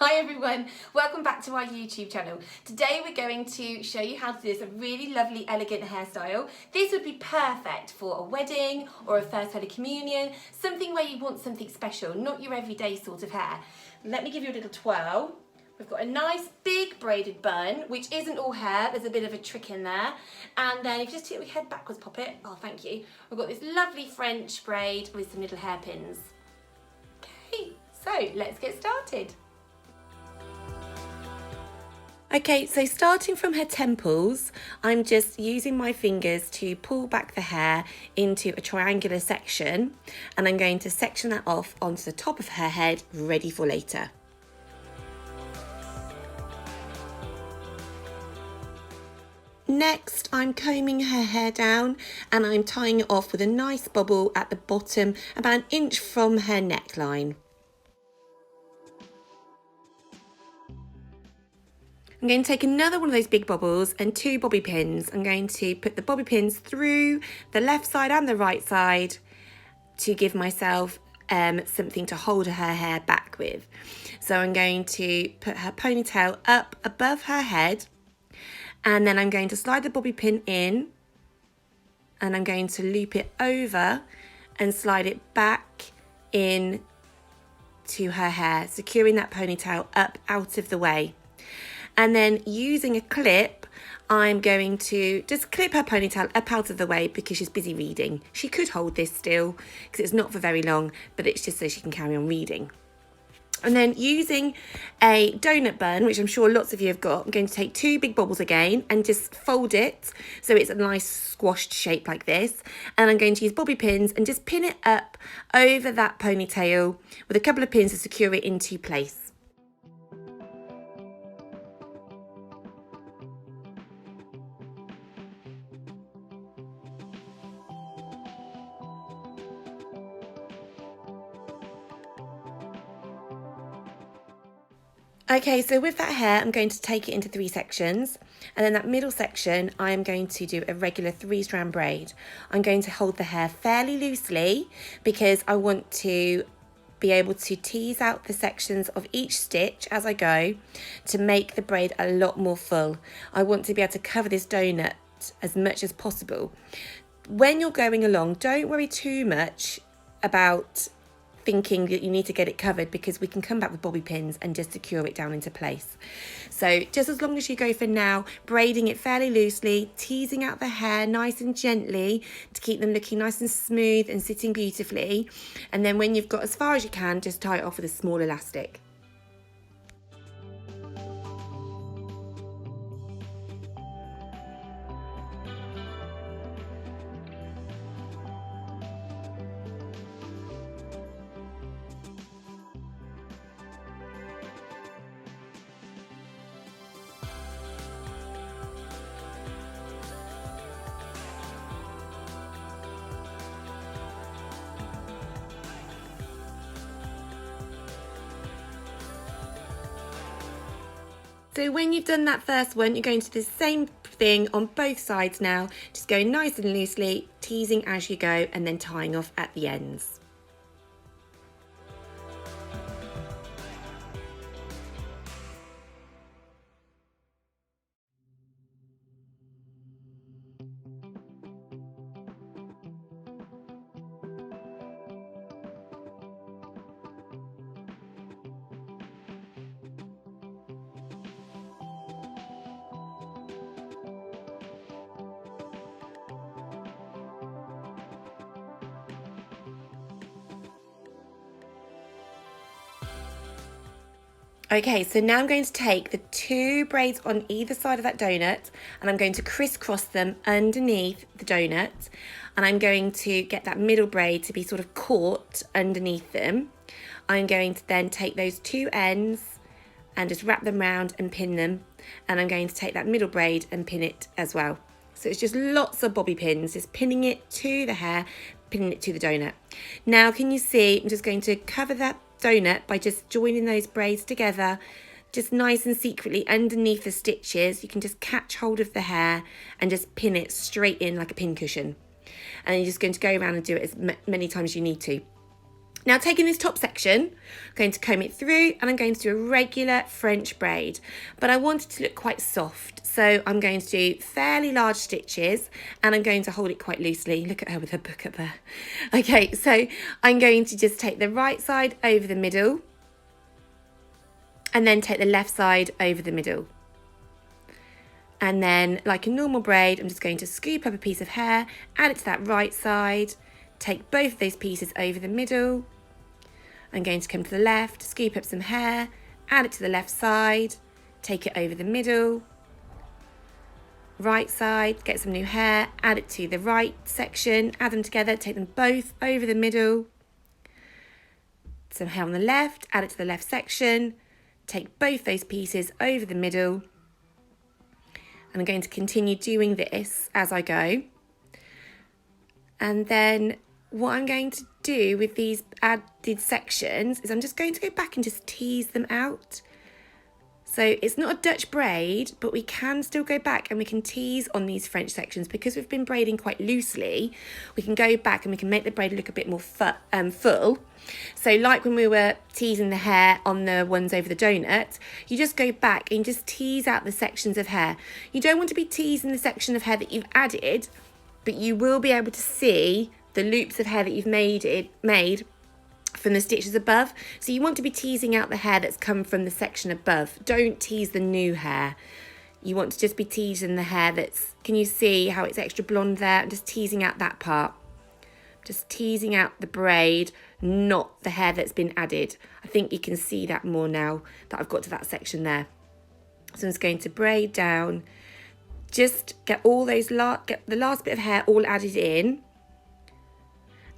Hi everyone, welcome back to our YouTube channel. Today we're going to show you how to do this really lovely, elegant hairstyle. This would be perfect for a wedding or a first Holy Communion, something where you want something special, not your everyday sort of hair. Let me give you a little twirl. We've got a nice big braided bun, which isn't all hair, there's a bit of a trick in there. And then if you just tip your head backwards, pop it. Oh, thank you. We've got this lovely French braid with some little hairpins. Okay, so let's get started. Okay, so starting from her temples, I'm just using my fingers to pull back the hair into a triangular section, and I'm going to section that off onto the top of her head, ready for later. Next, I'm combing her hair down and I'm tying it off with a nice bobble at the bottom, about an inch from her neckline. I'm going to take another one of those big bobbles and two bobby pins. I'm going to put the bobby pins through the left side and the right side to give myself something to hold her hair back with. So I'm going to put her ponytail up above her head, and then I'm going to slide the bobby pin in, and I'm going to loop it over and slide it back in to her hair, securing that ponytail up out of the way. And then using a clip, I'm going to just clip her ponytail up out of the way because she's busy reading. She could hold this still because it's not for very long, but it's just so she can carry on reading. And then using a donut bun, which I'm sure lots of you have got, I'm going to take two big bobbles again and just fold it so it's a nice squashed shape like this. And I'm going to use bobby pins and just pin it up over that ponytail with a couple of pins to secure it into place. Okay, so with that hair, I'm going to take it into three sections, and then that middle section, I am going to do a regular 3-strand braid. I'm going to hold the hair fairly loosely because I want to be able to tease out the sections of each stitch as I go to make the braid a lot more full. I want to be able to cover this donut as much as possible. When you're going along, don't worry too much about thinking that you need to get it covered, because we can come back with bobby pins and just secure it down into place. So just as long as you go for now, braiding it fairly loosely, teasing out the hair nice and gently to keep them looking nice and smooth and sitting beautifully. And then when you've got as far as you can, just tie it off with a small elastic. So when you've done that first one, you're going to do the same thing on both sides now, just going nice and loosely, teasing as you go, and then tying off at the ends. Okay, so now I'm going to take the two braids on either side of that donut, and I'm going to crisscross them underneath the donut, and I'm going to get that middle braid to be sort of caught underneath them. I'm going to then take those two ends and just wrap them round and pin them, and I'm going to take that middle braid and pin it as well. So it's just lots of bobby pins, just pinning it to the hair, pinning it to the donut. Now can you see, I'm just going to cover that donut by just joining those braids together, just nice and secretly underneath the stitches. You can just catch hold of the hair and just pin it straight in like a pin cushion. And you're just going to go around and do it as many times as you need to. Now taking this top section, I'm going to comb it through and I'm going to do a regular French braid, but I want it to look quite soft. So I'm going to do fairly large stitches and I'm going to hold it quite loosely. Look at her with her book up there. Okay, so I'm going to just take the right side over the middle and then take the left side over the middle. And then like a normal braid, I'm just going to scoop up a piece of hair, add it to that right side, take both of those pieces over the middle. I'm going to come to the left, scoop up some hair, add it to the left side, take it over the middle. Right side, get some new hair, add it to the right section, add them together, take them both over the middle. Some hair on the left, add it to the left section, take both those pieces over the middle. And I'm going to continue doing this as I go. And then what I'm going to do with these added sections is I'm just going to go back and just tease them out. So it's not a Dutch braid, but we can still go back and we can tease on these French sections because we've been braiding quite loosely. We can go back and we can make the braid look a bit more full. So like when we were teasing the hair on the ones over the donut, you just go back and just tease out the sections of hair. You don't want to be teasing the section of hair that you've added, but you will be able to see the loops of hair that you've made from the stitches above. So you want to be teasing out the hair that's come from the section above. Don't tease the new hair. You want to just be teasing the hair that's, can you see how it's extra blonde there? I'm just teasing out that part. Just teasing out the braid, not the hair that's been added. I think you can see that more now that I've got to that section there. So I'm just going to braid down, just get all those, get the last bit of hair all added in.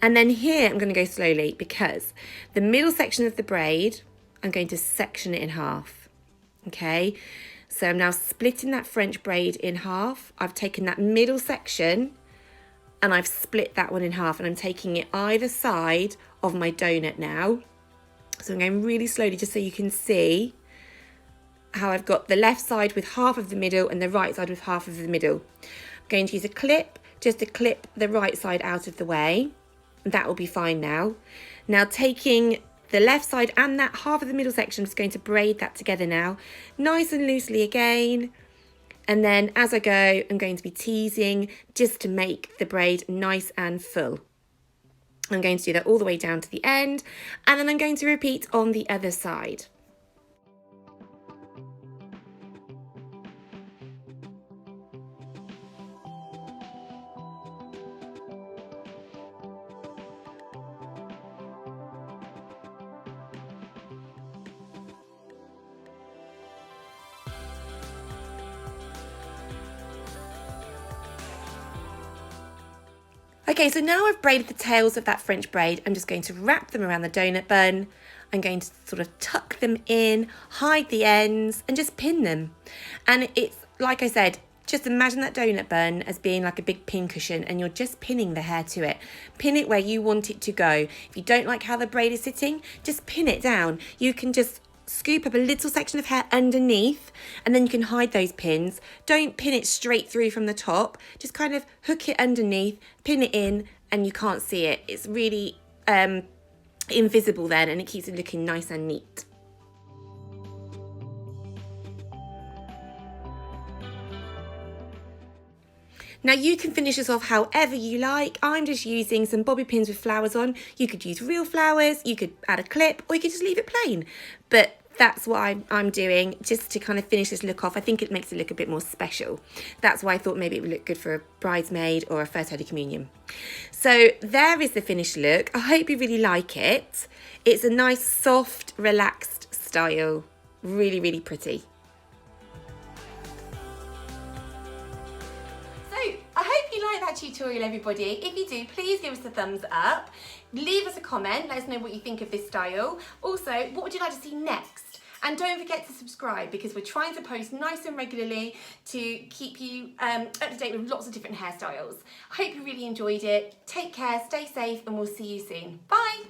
And then here I'm going to go slowly because the middle section of the braid, I'm going to section it in half. Okay, so I'm now splitting that French braid in half. I've taken that middle section and I've split that one in half and I'm taking it either side of my donut now. So I'm going really slowly just so you can see how I've got the left side with half of the middle and the right side with half of the middle. I'm going to use a clip just to clip the right side out of the way. That will be fine now. Now taking the left side and that half of the middle section, I'm just going to braid that together now, nice and loosely again. And then as I go, I'm going to be teasing just to make the braid nice and full. I'm going to do that all the way down to the end, and then I'm going to repeat on the other side. Okay, so now I've braided the tails of that French braid, I'm just going to wrap them around the donut bun. I'm going to sort of tuck them in, hide the ends, and just pin them. And it's, like I said, just imagine that donut bun as being like a big pin cushion and you're just pinning the hair to it. Pin it where you want it to go. If you don't like how the braid is sitting, just pin it down. You can just scoop up a little section of hair underneath and then you can hide those pins. Don't pin it straight through from the top. Just kind of hook it underneath, pin it in, and you can't see it. It's really invisible then and it keeps it looking nice and neat. Now you can finish this off however you like. I'm just using some bobby pins with flowers on. You could use real flowers, you could add a clip, or you could just leave it plain. But that's what I'm doing just to kind of finish this look off. I think it makes it look a bit more special. That's why I thought maybe it would look good for a bridesmaid or a First Holy Communion. So there is the finished look. I hope you really like it. It's a nice, soft, relaxed style. Really, really pretty. I hope you like that tutorial, everybody. If you do, please give us a thumbs up. Leave us a comment, let us know what you think of this style. Also, what would you like to see next? And don't forget to subscribe because we're trying to post nice and regularly to keep you up to date with lots of different hairstyles. I hope you really enjoyed it. Take care, stay safe, and we'll see you soon. Bye.